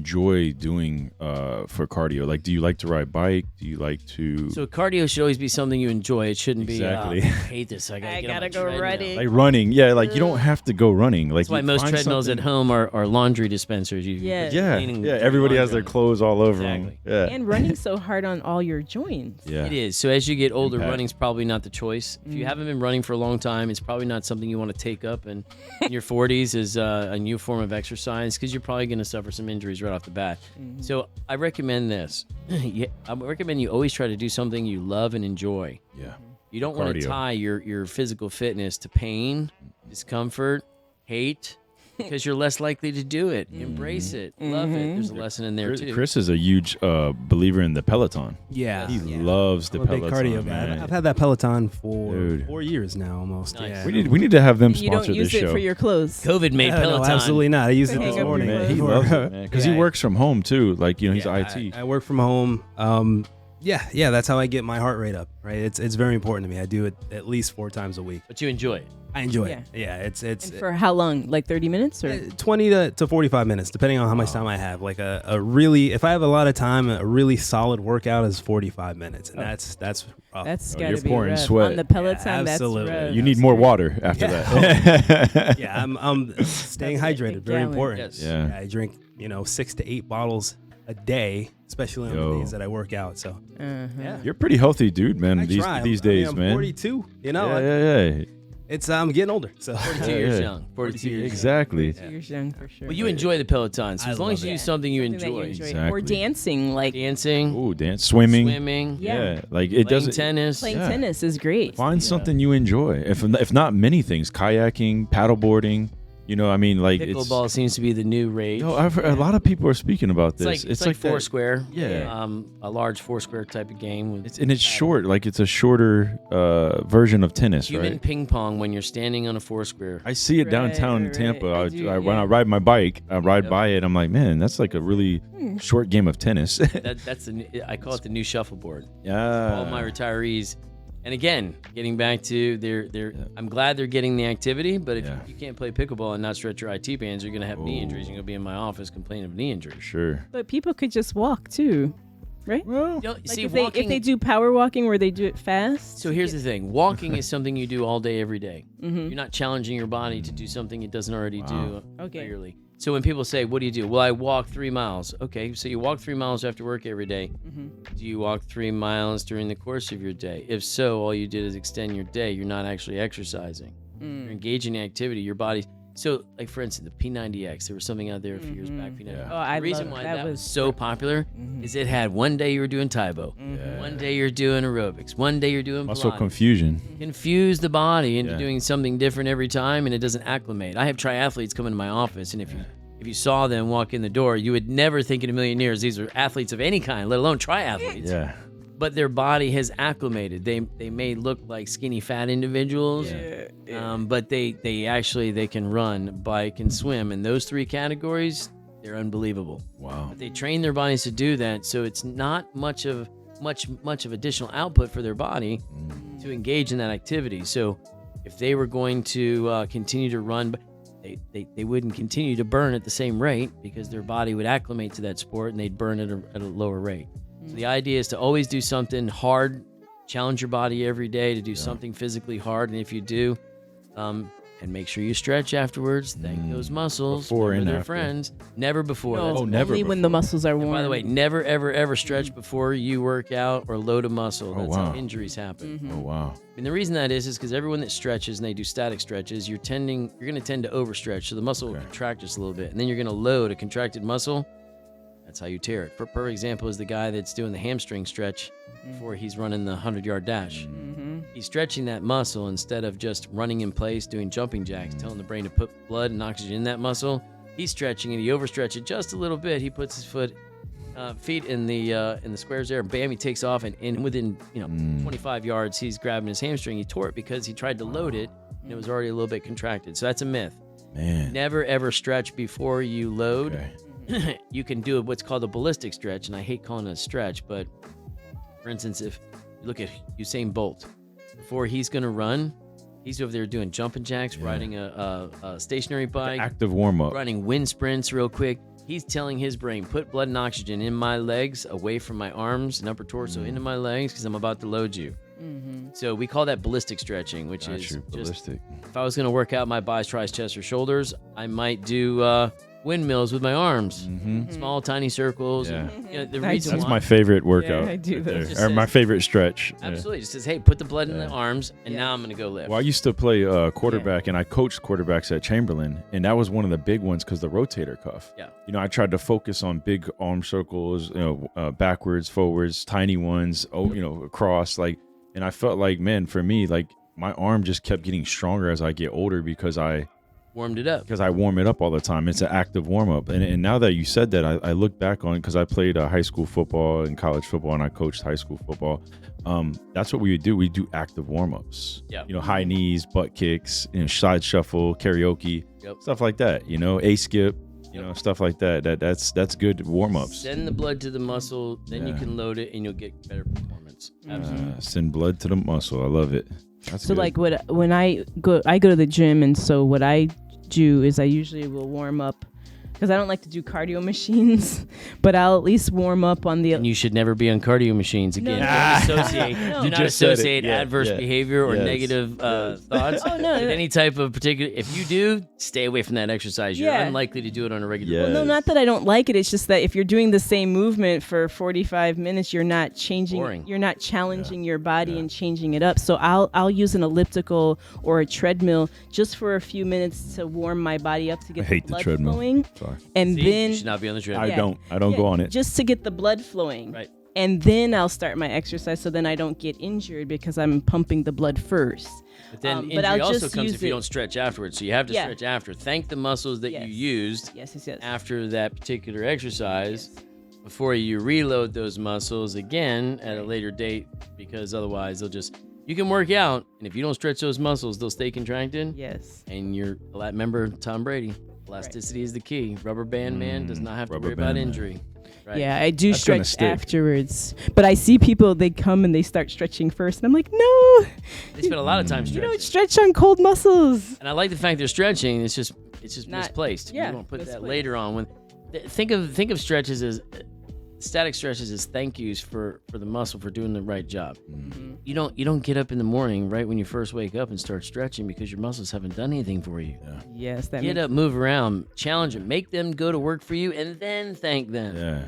enjoy doing for cardio? Like, do you like to ride bike? Do you like to? So cardio should always be something you enjoy. It shouldn't Exactly. be, I hate this. I gotta go running. Like running, yeah. Like you don't have to go running. Like That's why you most find treadmills something- at home are laundry dispensers. Yeah. Yeah. Everybody has their clothes all over Exactly. them. Yeah. And running's so hard on all your joints. Yeah. It is. So as you get older, Impact. running's probably not the choice. If you haven't been running for a long time, it's probably not something you want to take up in your 40s as a new form of exercise, because you're probably going to suffer some injuries right off the bat. So I recommend this. I recommend you always try to do something you love and enjoy. Yeah. You don't want to Cardio. tie your physical fitness to pain, discomfort, hate, because you're less likely to do it. Embrace it. Love it. There's a lesson in there, too. Chris is a huge believer in the Peloton. Yeah. He loves the I'm a big Peloton. cardio man. guy. I've had that Peloton for Dude. 4 years now, almost. Nice. Yeah. We need to have them You don't sponsor use this it show. for your clothes. COVID made No, Peloton. absolutely not. I used it Hang this up morning. your Man, he clothes. loves it, man, because Yeah. he works from home too. Like he's Yeah, IT. I work from home. Yeah, that's how I get my heart rate up. Right, it's very important to me. I do it at least 4 times a week. But you enjoy it. I enjoy Yeah. it. Yeah, it's And for how long? Like 30 minutes or? 20 to 45 minutes, depending on how much time I have. Like a really, if I have a lot of time, a really solid workout is 45 minutes, and that's rough. That's Oh, gotta you're be pouring rough. sweat. On the Peloton, Yeah, that's absolutely. rough. You need more water after that. Yeah, I'm staying That's like a hydrated. Very gallon. important. Yes. Yeah. I drink 6 to 8 bottles a day, especially on Yo. the days that I work out. So yeah, You're a pretty healthy dude, man. I These try. these I mean, days, I'm man. 42. Yeah. It's I'm getting older. So 42 Yeah, years yeah. young. 42 years young. Exactly. 2 years young for sure. Well, you enjoy the Peloton, so I as long as love you it. do something you Something that enjoy. Exactly. Or dancing, like Dancing, Ooh, dance, swimming. Yeah. Like it playing doesn't. tennis. playing Yeah. tennis is great. Find something you enjoy. If not many things, kayaking, paddleboarding. You know, I mean, like Pickleball seems to be the new rage. No, I've heard, a lot of people are speaking about it's this. like that- Foursquare. Yeah. A large Foursquare type of game. With It's short. Like it's a shorter version of tennis, human right? ping pong when you're standing on a Foursquare. I see it downtown in right. Tampa. I do, When I yeah. ride my bike, I ride Yep. by it. I'm like, man, that's like a really short game of tennis. That's I call it the new shuffleboard. Yeah. All my retirees. And again, getting back to I'm glad they're getting the activity, but if Yeah. you can't play pickleball and not stretch your IT bands, you're going to have knee injuries. You're going to be in my office complaining of knee injuries. Sure. But people could just walk too, right? Well, You know, Like see, if walking, they do power walking where they do it fast. so here's the thing. Walking is something you do all day, every day. You're not challenging your body to do something it doesn't already do Okay. regularly. So when people say, what do you do? Well, I walk 3 miles. Okay, so you walk 3 miles after work every day. Do you walk 3 miles during the course of your day? If so, all you did is extend your day. You're not actually exercising. You're engaging in activity. Your body. So, like for instance, the P90X. There was something out there a few years back. P90X. Oh, I the reason love why that. that was Was so popular is it had one day you were doing Taibo, one day you're doing aerobics, one day you're doing also Pilates. confusion. Confuse the body into Yeah. doing something different every time, and it doesn't acclimate. I have triathletes come into my office, and if you saw them walk in the door, you would never think in a million years these are athletes of any kind, let alone triathletes. Yeah. But their body has acclimated. They may look like skinny, fat individuals, but they actually can run, bike, and swim. And those 3 categories, they're unbelievable. Wow. But they train their bodies to do that, so it's not much of additional output for their body to engage in that activity. So if they were going to continue to run, they wouldn't continue to burn at the same rate because their body would acclimate to that sport and they'd burn at a lower rate. So the idea is to always do something hard, challenge your body every day to do something physically hard, and if you do, and make sure you stretch afterwards. Thank those muscles. Before Remember and their after. friends. Never before. no, That's- never only when the muscles are and warm. by the way, never ever ever stretch before you work out or load a muscle. That's wow. how injuries happen. Oh wow. And the reason that is because everyone that stretches and they do static stretches, you're going to tend to overstretch, so the muscle will contract just a little bit, and then you're going to load a contracted muscle. That's how you tear it. For example, is the guy that's doing the hamstring stretch before he's running the 100-yard dash. He's stretching that muscle instead of just running in place, doing jumping jacks, telling the brain to put blood and oxygen in that muscle. He's stretching it. He overstretched it just a little bit. He puts his feet in the squares there, and bam, he takes off, and within 25 yards, he's grabbing his hamstring. He tore it because he tried to load it, and it was already a little bit contracted. So that's a myth. Man. Never ever stretch before you load. Okay. You can do what's called a ballistic stretch, and I hate calling it a stretch, but for instance, if you look at Usain Bolt, before he's going to run, he's over there doing jumping jacks, riding a stationary bike, Active warm up. running wind sprints real quick. he's telling his brain, put blood and oxygen in my legs, away from my arms and upper torso, into my legs, because I'm about to load you. So we call that ballistic stretching, which is just ballistic. if I was going to work out my biceps, tries, chest, or shoulders, I might do windmills with my arms, small, tiny circles. Yeah. And, you know, the I reason That's why, my favorite workout. I do right those. there. Or my favorite stretch. Yeah. absolutely, just says, hey, put the blood in the arms, and now I'm going to go lift. Well, I used to play quarterback, and I coached quarterbacks at Chamberlain, and that was one of the big ones because the rotator cuff. Yeah. You know, I tried to focus on big arm circles, backwards, forwards, tiny ones, across, like, and I felt like, man, for me, like my arm just kept getting stronger as I get older because I Warmed it up. warm it up all the time. It's an active warm up, and now that you said that, I look back on it because I played high school football and college football, and I coached high school football. That's what we would do. We do active warm ups. Yeah. You know, high knees, butt kicks, side shuffle, karaoke, Yep. stuff like that. You know, a skip, stuff like that. That's good warm ups. Send the blood to the muscle, then you can load it, and you'll get better performance. Absolutely. Send blood to the muscle. I love it. That's So good. like when I go to the gym, and so what I do is I usually will warm up because I don't like to do cardio machines, but I'll at least warm up on the. And you should never be on cardio machines again. No. Don't associate, No. do You not just said it. associate Yeah, adverse yeah. behavior or Yes. negative thoughts Oh, no, with no. any type of particular. If you do, stay away from that exercise. You're Yeah. unlikely to do it on a regular Yeah. basis. Well, no, not that I don't like it. It's just that if you're doing the same movement for 45 minutes, you're not changing. Boring. You're not challenging your body and changing it up. So I'll use an elliptical or a treadmill just for a few minutes to warm my body up to get I hate the blood treadmill. flowing, Sorry. and See, then you should not be on the I treadmill. Yeah. I don't go on it. just to get the blood flowing. Right. And then I'll start my exercise, so then I don't get injured because I'm pumping the blood first. But then But injury I'll also just comes use if you it- don't stretch afterwards. So you have to Yeah. stretch after. Thank the muscles that Yes. you used Yes. after that particular exercise before you reload those muscles again at a later date, because otherwise you can work out, and if you don't stretch those muscles, they'll stay contracted. Yes. And remember Tom Brady, elasticity is the key. Rubber band man does not have to rubber worry about band man. injury. Right. Yeah, I do That's gonna stretch stick. afterwards. But I see people, they come and they start stretching first. And I'm like, no, They spend a lot of time you stretching. don't stretch on cold muscles. And I like the fact they're stretching. It's just Not- misplaced. yeah, You want to put that misplaced. later on. Think of stretches as static stretches as thank yous for the muscle for doing the right job. Mm-hmm. You don't get up in the morning right when you first wake up and start stretching because your muscles haven't done anything for you. Yes, that Get makes up, move around, challenge them, make them go to work for you, and then thank them. Yeah.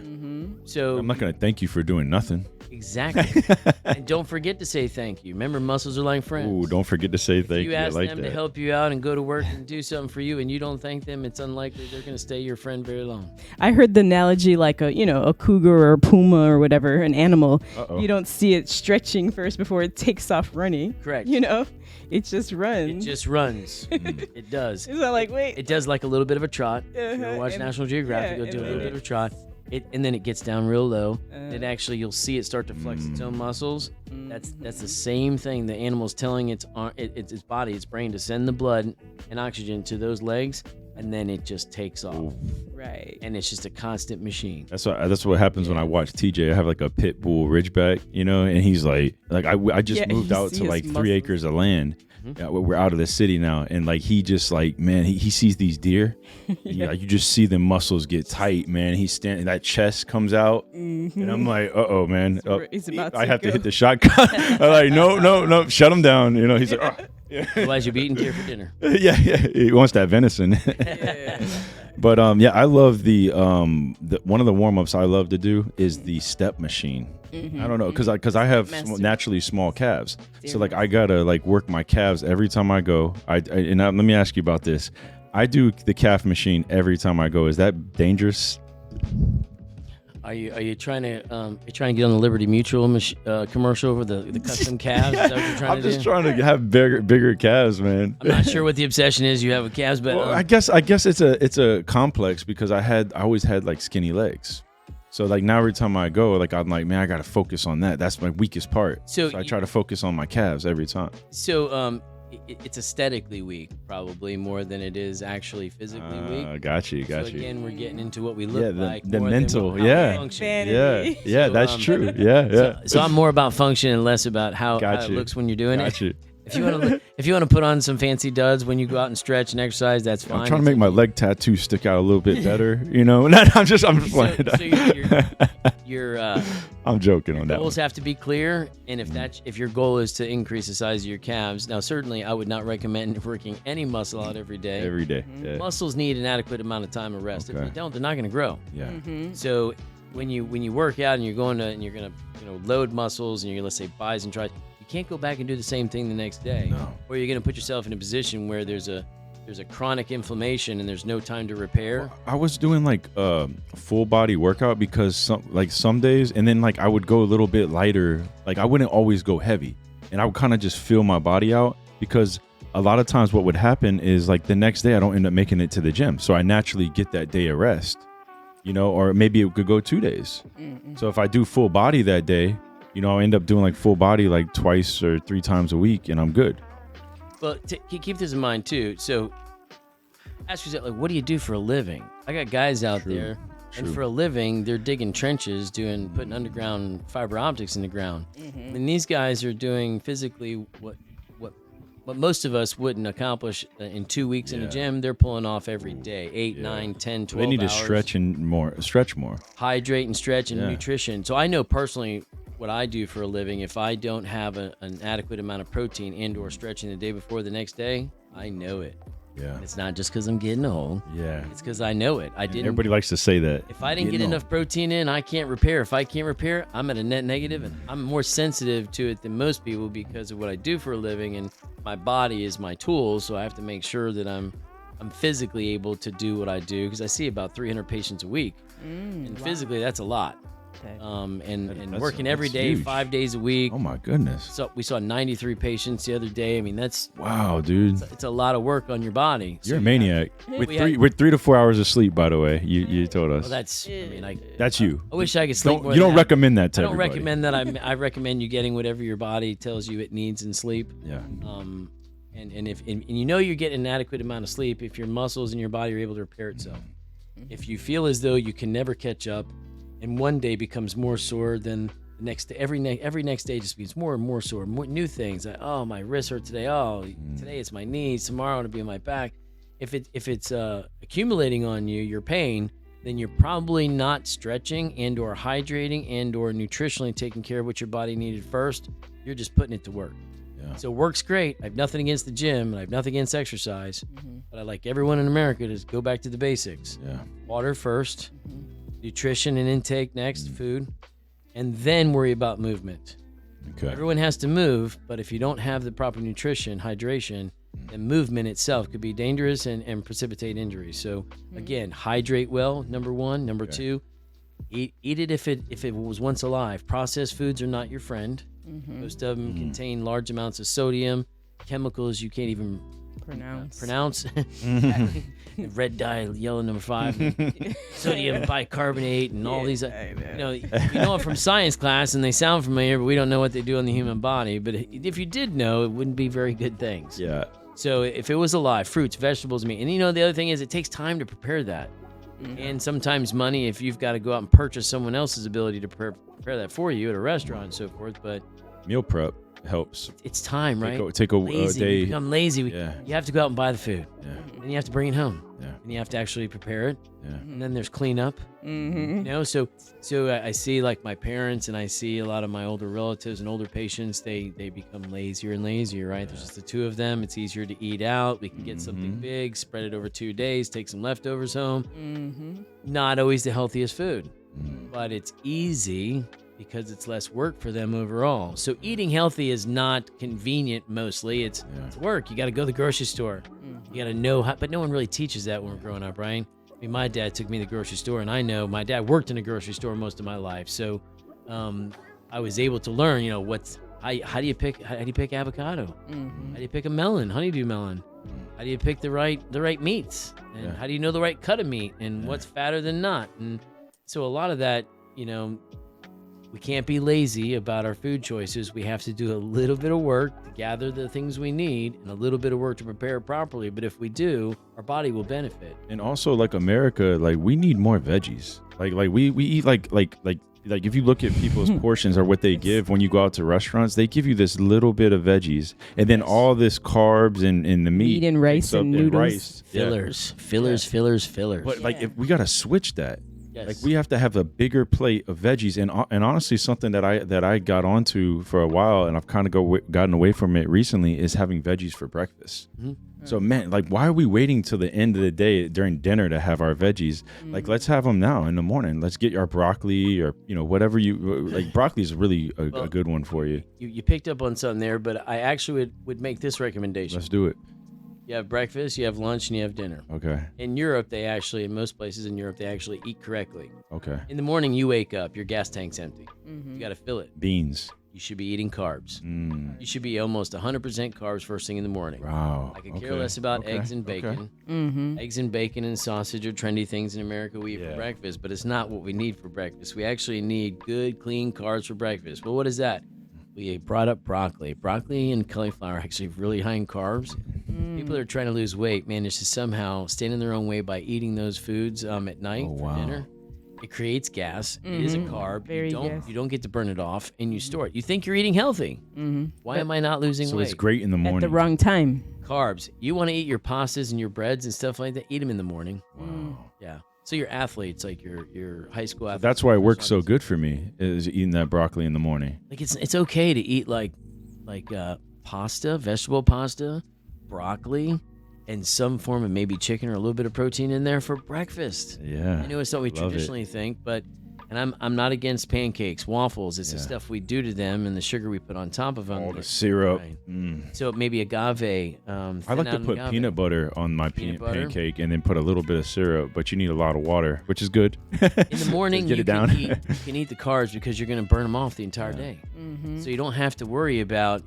So I'm not gonna thank you for doing nothing. exactly. And don't forget to say thank you. Remember, muscles are like friends. Ooh, don't forget to say thank You you. I ask like them that. to help you out and go to work and do something for you, and you don't thank them, it's unlikely they're going to stay your friend very long. I heard the analogy like a cougar or a puma or whatever, an animal. Uh-oh. You don't see it stretching first before it takes off running. Correct. It just It runs. just runs. It does. It's not like, wait. It does like a little bit of a trot. If you ever Uh-huh, watch and- National Geographic, yeah, you'll do a and little then bit of a trot. And then it gets down real low. Uh-huh. It actually, you'll see it start to flex its own muscles. Mm-hmm. That's the same thing. The animal's telling its body, its brain to send the blood and oxygen to those legs, and then it just takes off. Right. And it's just a constant machine. That's what happens when I watch TJ. I have like a pit bull Ridgeback, and he's like I just Yeah, moved you out see to his like 3 muscles. acres of land. Yeah, we're out of the city now, and like he just like, man, he sees these deer. Yeah, you just see the muscles get tight, man. He's standing, that chest comes out, and I'm like, uh-oh, man. He's about I to have to go. hit the shotgun. I'm like, no, shut him down. He's like, oh. Yeah. Otherwise, you'll be eating deer for dinner. yeah, he wants that venison. But I love the one of the warm ups I love to do is the step machine. I don't know, because I have Master. naturally small calves, so like I gotta like work my calves every time I go. Let me ask you about this. I do the calf machine every time I go. Is that dangerous? Are you trying to get on the Liberty Mutual commercial for the custom calves? Is that what you're trying I'm to do? just trying to have bigger calves, man. I'm not sure what the obsession is you have with calves, but Well, I guess it's a complex because I always had like skinny legs. So like now every time I go, like I'm like, man, I gotta focus on that. That's my weakest part. So I try to focus on my calves every time. it's aesthetically weak, probably more than it is actually physically weak. Got you. So again, we're getting into what we look like. the more than mental, how we yeah. function. Vanity. Yeah, So, that's true. Yeah. So I'm more about function and less about how it Got you. looks when you're doing Got it. you. If you want to put on some fancy duds when you go out and stretch and exercise, that's fine. I'm trying to make my leg tattoo stick out a little bit better, you know. I'm just playing. I'm joking on that. Goals one. have to be clear, and if your goal is to increase the size of your calves, now certainly I would not recommend working any muscle out every day. Every day. Yeah. Muscles need an adequate amount of time of rest. If Okay. they don't, they're not going to grow. Yeah. So when you work out and you're gonna load muscles and you're, let's say, bis and tris, you can't go back and do the same thing the next day. No. Or you're gonna put yourself in a position where there's a chronic inflammation and there's no time to repair. I was doing like a full body workout because some days, and then like I would go a little bit lighter. Like I wouldn't always go heavy, and I would kind of just feel my body out, because a lot of times what would happen is like the next day I don't end up making it to the gym, so I naturally get that day of rest, you know, or maybe it could go 2 days. So if I do full body that day, you know, I'll end up doing like full body like 2 or 3 times a week, and I'm good. Well, keep this in mind too. So ask yourself, like, what do you do for a living? I got guys out there, and for a living, they're digging trenches, putting underground fiber optics in the ground. And these guys are doing physically what most of us wouldn't accomplish in 2 weeks in a gym. They're pulling off every day, 8, 9, 10, 12 They need to hours. stretch more. Hydrate and stretch and nutrition. So I know personally what I do for a living. If I don't have an adequate amount of protein and or stretching the day before the next day, I know it. Yeah. It's not just because I'm getting old. Yeah. It's because I know it. Everybody likes to say that. If I didn't get enough protein in, I can't repair. If I can't repair, I'm at a net negative, and I'm more sensitive to it than most people because of what I do for a living, and my body is my tool. So I have to make sure that I'm physically able to do what I do, because I see about 300 patients a week, and physically that's a lot. And working every day, huge. 5 days a week. Oh my goodness. So we saw 93 patients the other day. I mean, that's Wow, dude. it's a lot of work on your body. So You're a maniac. With We three had- with 3 to 4 hours of sleep, by the way. You told us. Well, that's. I mean, That's you. I wish I could sleep more. You than don't that. recommend that to I don't everybody. recommend that. I recommend you getting whatever your body tells you it needs in sleep. Yeah. And if you know you're getting an adequate amount of sleep if your muscles in your body are able to repair itself. If you feel as though you can never catch up, and one day becomes more sore than the next day, every next day just becomes more and more sore, more new things. Like, oh, my wrist hurt today. Oh, today it's my knees. Tomorrow it'll be on my back. If it's accumulating on you, your pain, then you're probably not stretching and or hydrating and or nutritionally taking care of what your body needed first. You're just putting it to work. Yeah. So work's great. I have nothing against the gym, and I have nothing against exercise, but I like everyone in America to go back to the basics. Yeah. Water first, nutrition and intake next, food, and then worry about movement. Okay. Everyone has to move, but if you don't have the proper nutrition, hydration, then movement itself could be dangerous and precipitate injury. So again, hydrate well, number one. Number two, eat it if it was once alive. Processed foods are not your friend. Most of them contain large amounts of sodium, chemicals you can't even pronounce. Red dye, yellow number 5, sodium bicarbonate, and all these. You know it from science class, and they sound familiar, but we don't know what they do in the human body. But if you did know, it wouldn't be very good things. Yeah. So if it was alive, fruits, vegetables, meat, and the other thing is, it takes time to prepare that, and sometimes money if you've got to go out and purchase someone else's ability to prepare that for you at a restaurant and so forth. But Meal prep helps. it's time, right? Take a Lazy. day. You become lazy. Yeah. You have to go out and buy the food, Yeah. and you have to bring it home, Yeah. and you have to actually prepare it, Yeah. and then there's cleanup. So I see like my parents, and I see a lot of my older relatives and older patients. They become lazier and lazier, right? There's just the two of them. It's easier to eat out. We can get something big, spread it over 2 days, take some leftovers home. Not always the healthiest food, but it's easy because it's less work for them overall. So eating healthy is not convenient mostly. It's work. You got to go to the grocery store. You got to know how, but no one really teaches that when we're growing up, right? I mean, my dad took me to the grocery store, and I know my dad worked in a grocery store most of my life. So I was able to learn, how do you pick avocado? How do you pick a melon, honeydew melon? How do you pick the right meats? And how do you know the right cut of meat and what's fatter than not? And so a lot of that, we can't be lazy about our food choices. We have to do a little bit of work to gather the things we need and a little bit of work to prepare properly. But if we do, our body will benefit. And also, like America, like we need more veggies. Like we eat like like if you look at people's portions or what they give when you go out to restaurants, they give you this little bit of veggies and then all this carbs and the meat and rice and noodles. rice. Fillers. But like if we got to switch that. Yes. Like we have to have a bigger plate of veggies, and honestly, something that I got onto for a while, and I've kind of gotten away from it recently, is having veggies for breakfast. Mm-hmm. So man, like why are we waiting till the end of the day during dinner to have our veggies? Like let's have them now in the morning. Let's get our broccoli or whatever you like. Broccoli is really a good one for you. You picked up on something there, but I actually would make this recommendation. Let's do it. You have breakfast, you have lunch, and you have dinner. Okay. In Europe, in most places in Europe, they actually eat correctly. Okay. In the morning, you wake up, your gas tank's empty. You got to fill it. Beans. You should be eating carbs. You should be almost 100% carbs first thing in the morning. Wow. I could care less about eggs and bacon. Eggs and bacon and sausage are trendy things in America we eat for breakfast, but it's not what we need for breakfast. We actually need good, clean carbs for breakfast. Well, what is that? We brought up broccoli. Broccoli and cauliflower are actually really high in carbs. People that are trying to lose weight manage to somehow stand in their own way by eating those foods at night for dinner. It creates gas. It is a carb. You don't get to burn it off, and you store it. You think you're eating healthy. Why am I not losing weight? So it's great in the morning. At the wrong time. Carbs. You want to eat your pastas and your breads and stuff like that. Eat them in the morning. Wow. Yeah. So your athletes, like your high school athletes. That's why it works so good for me, is eating that broccoli in the morning. Like it's okay to eat like pasta, vegetable pasta, broccoli, and some form of maybe chicken or a little bit of protein in there for breakfast. Yeah. I know it's not what we traditionally think, but I'm not against pancakes, waffles. It's the stuff we do to them and the sugar we put on top of them. All the syrup. Right. So maybe agave. I like to put peanut butter on my pancake and then put a little bit of syrup, but you need a lot of water, which is good. In the morning, Get you it down. can eat the carbs because you're going to burn them off the entire day. So you don't have to worry about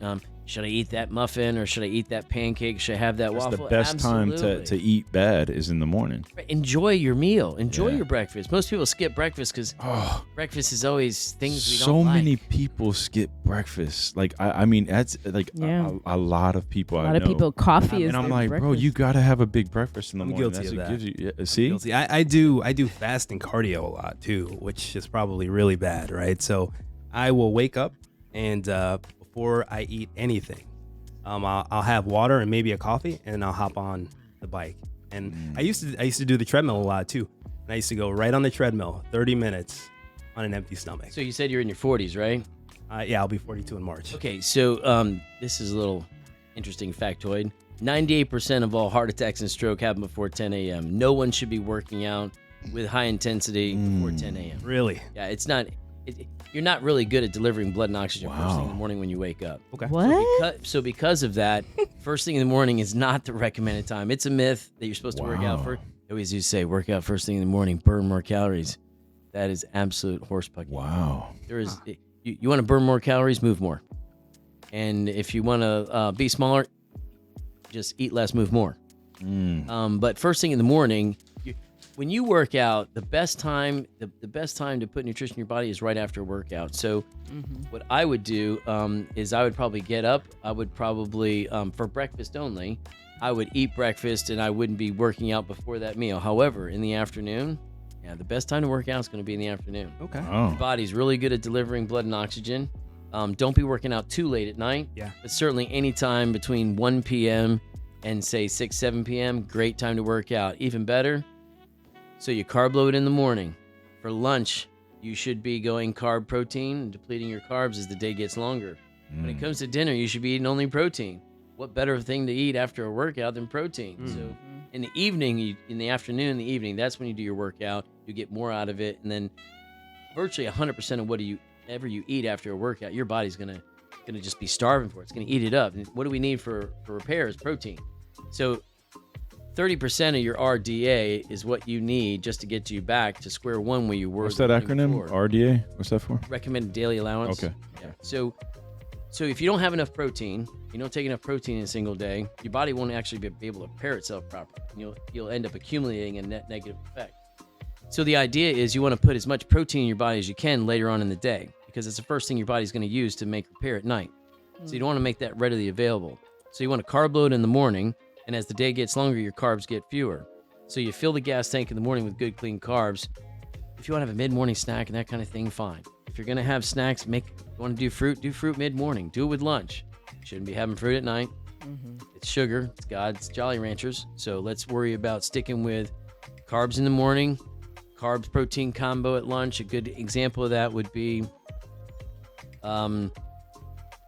should I eat that muffin or should I eat that pancake? Should I have that waffle? The best time to eat bad is in the morning. Enjoy your meal. Enjoy your breakfast. Most people skip breakfast because breakfast is always things we don't like. So many people skip breakfast. Like I mean, that's like a lot of people. A lot of people, coffee is. And I'm like, breakfast. bro, you gotta have a big breakfast in the morning. Guilty That's of what that. gives you. See, Guilty. I do fast and cardio a lot too, which is probably really bad, right? So I will wake up and before I eat anything, I'll have water and maybe a coffee, and I'll hop on the bike. And I used to do the treadmill a lot too. And I used to go right on the treadmill, 30 minutes on an empty stomach. So you said you're in your 40s, right? Yeah, I'll be 42 in March. Okay, so this is a little interesting factoid. 98% of all heart attacks and stroke happen before 10 a.m. No one should be working out with high intensity before 10 a.m. Really? Yeah, it's not. You're not really good at delivering blood and oxygen first thing in the morning when you wake up. Okay. What? So because of that, first thing in the morning is not the recommended time. It's a myth that you're supposed to work out first. They always used to say, work out first thing in the morning, burn more calories. That is absolute horsepucky. wow. There is. You want to burn more calories, move more. And if you want to be smaller, just eat less, move more. But first thing in the morning, when you work out, the best time to put nutrition in your body is right after a workout. So what I would do is I would probably get up. I would probably, for breakfast only, I would eat breakfast and I wouldn't be working out before that meal. However, in the afternoon, the best time to work out is going to be in the afternoon. Okay. Oh. Your body's really good at delivering blood and oxygen. Don't be working out too late at night. Yeah. But certainly any time between 1 p.m. and say 6, 7 p.m., great time to work out. Even better, so you carb load in the morning. For lunch, you should be going carb protein and depleting your carbs as the day gets longer. When it comes to dinner, you should be eating only protein. What better thing to eat after a workout than protein? So in the evening, in the afternoon, in the evening, that's when you do your workout. You get more out of it, and then virtually 100% of whatever you eat after a workout, your body's gonna just be starving for it. It's gonna eat it up. And what do we need for repair is protein. So 30% of your RDA is what you need just to get you back to square one where you were. What's that acronym? RDA? What's that for? Recommended daily allowance. Okay. Yeah. So if you don't have enough protein, you don't take enough protein in a single day, your body won't actually be able to repair itself properly. You'll end up accumulating a net negative effect. So the idea is you want to put as much protein in your body as you can later on in the day, because it's the first thing your body's going to use to make repair at night. So you don't want to make that readily available. So you want to carb load in the morning, and as the day gets longer, your carbs get fewer. So you fill the gas tank in the morning with good, clean carbs. If you want to have a mid-morning snack and that kind of thing, fine. if you're gonna have snacks, want to do fruit mid-morning. Do it with lunch. Shouldn't be having fruit at night. It's sugar. It's God's Jolly Ranchers. So let's worry about sticking with carbs in the morning, carbs protein combo at lunch. A good example of that would be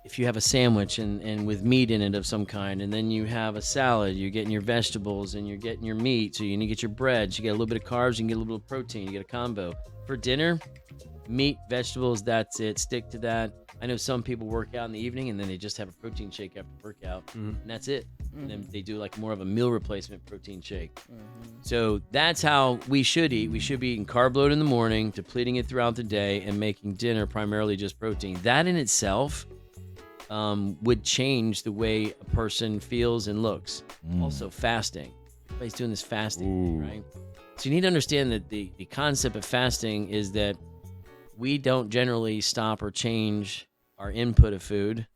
if you have a sandwich and with meat in it of some kind, and then you have a salad, you're getting your vegetables and you're getting your meat. So you need to get your bread. So you get a little bit of carbs, you can get a little bit of protein. You get a combo. For dinner, meat, vegetables, that's it. Stick to that. I know some people work out in the evening and then they just have a protein shake after workout, and that's it. And then they do like more of a meal replacement protein shake. So that's how we should eat. We should be eating carb load in the morning, depleting it throughout the day, and making dinner primarily just protein. That in itself would change the way a person feels and looks. Also, fasting. Everybody's doing this fasting, right? So you need to understand that the concept of fasting is that we don't generally stop or change our input of food.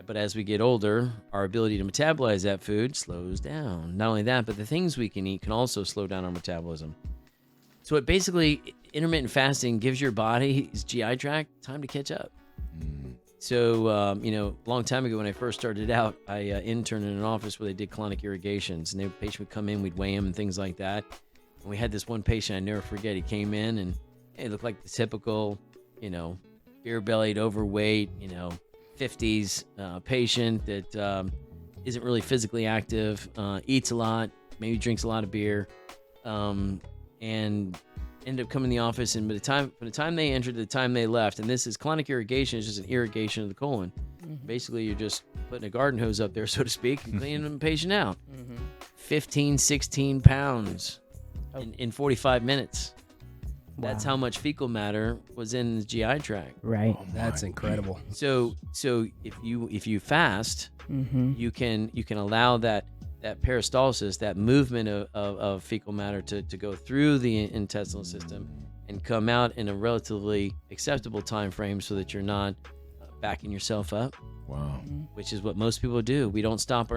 But as we get older, our ability to metabolize that food slows down. Not only that, but the things we can eat can also slow down our metabolism. So it basically, intermittent fasting gives your body's GI tract time to catch up. So, a long time ago when I first started out, I interned in an office where they did clonic irrigations. And the patient would come in, we'd weigh him and things like that. And we had this one patient, I never forget, he came in and he looked like the typical, beer-bellied, overweight, 50s patient that isn't really physically active, eats a lot, maybe drinks a lot of beer, and ended up coming in the office. And from the time they entered to the time they left, and this is clonic irrigation, is just an irrigation of the colon. Basically, you're just putting a garden hose up there, so to speak, and cleaning the patient out. 15, 16 pounds in 45 minutes. That's how much fecal matter was in the GI tract. Right. That's incredible. So if you fast, you can allow that peristalsis, that movement of fecal matter to go through the intestinal system and come out in a relatively acceptable time frame, so that you're not backing yourself up. Wow. Which is what most people do. We don't stop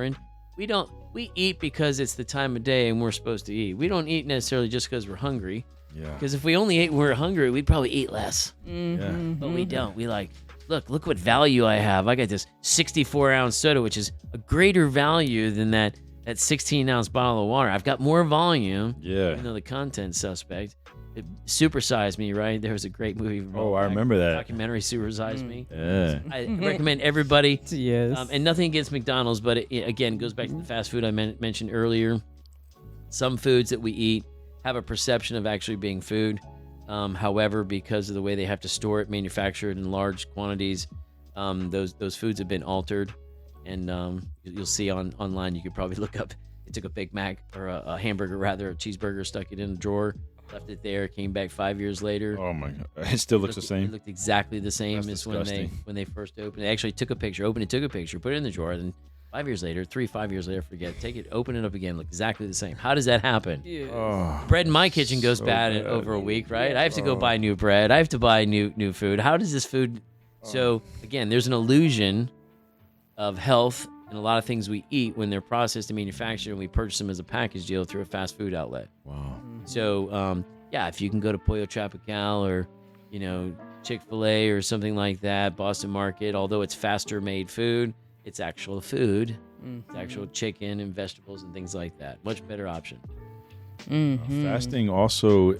we eat because it's the time of day and we're supposed to eat. We don't eat necessarily just because we're hungry. Yeah. Because if we only ate when we were hungry, we'd probably eat less. Yeah. But we don't. We look what value I have. I got this 64-ounce soda, which is a greater value than that 16-ounce bottle of water. I've got more volume. Yeah. Even though the content's suspect. It supersized me, right? There was a great movie. Oh, I remember that. Documentary, Supersized Me. Yeah. I recommend everybody. Yes. And nothing against McDonald's, but it again goes back to the fast food I mentioned earlier. Some foods that we eat have a perception of actually being food. However, because of the way they have to store it, manufacture it in large quantities, those foods have been altered. And you'll see online, you could probably look up, they took a Big Mac or a hamburger, rather, a cheeseburger, stuck it in a drawer, left it there, came back 5 years later. Oh my God. It still looks the same. It looked exactly the same That's as disgusting. when they first opened. They actually took a picture, opened it, took a picture, put it in the drawer, then 5 years later, 5 years later, forget, take it, open it up again, look exactly the same. How does that happen? Oh, Bread in my kitchen goes so bad bad. over a week, right? I have to go buy new bread. I have to buy new food. How does this food? So again, there's an illusion of health in a lot of things we eat when they're processed and manufactured, and we purchase them as a package deal through a fast food outlet. wow. So if you can go to Pollo Tropical or Chick-fil-A or something like that, Boston Market, although it's faster made food, it's actual food. It's actual chicken and vegetables and things like that. Much better option. Fasting also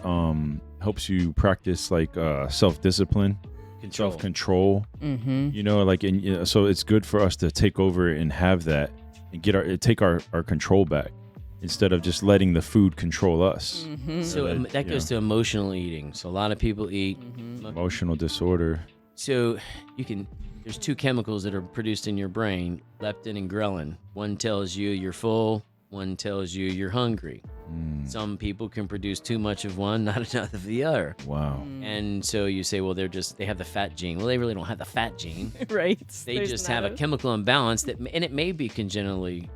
helps you practice like self-discipline, Control. self-control. So it's good for us to take over and have that and take our control back instead of just letting the food control us. So that goes to emotional eating. So a lot of people eat Emotional disorder. So there's two chemicals that are produced in your brain, leptin and ghrelin. One tells you you're full, one tells you you're hungry. Some people can produce too much of one, not enough of the other. Wow. And so you say, well, they have the fat gene. Well, they really don't have the fat gene. Right. They just have a chemical imbalance and it may be congenitally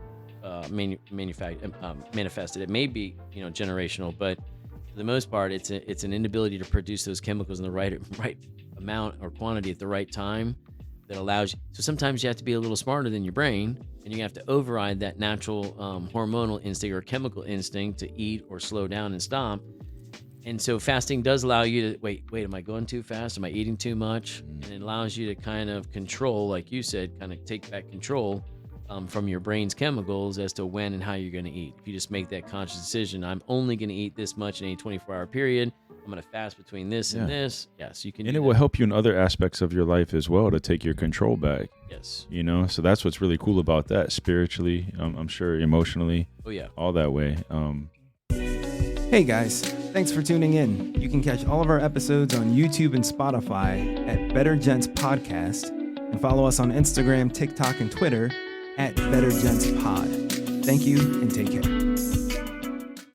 manifested. It may be, generational, but for the most part, it's an inability to produce those chemicals in the right amount or quantity at the right time that allows you. So sometimes you have to be a little smarter than your brain, and you have to override that natural hormonal instinct or chemical instinct to eat or slow down and stop. And so fasting does allow you to wait, am I going too fast? Am I eating too much? And it allows you to kind of control, like you said, kind of take back control from your brain's chemicals as to when and how you're going to eat. If you just make that conscious decision, I'm only going to eat this much in a 24-hour period. I'm going to fast between this and this. Yes, you can. And it will help you in other aspects of your life as well to take your control back. Yes. You know, so that's what's really cool about that, spiritually, I'm sure emotionally. Oh, yeah. All that way. Hey guys, thanks for tuning in. You can catch all of our episodes on YouTube and Spotify at Better Gents Podcast, and follow us on Instagram, TikTok, and Twitter at Better Gents Pod. Thank you and take care.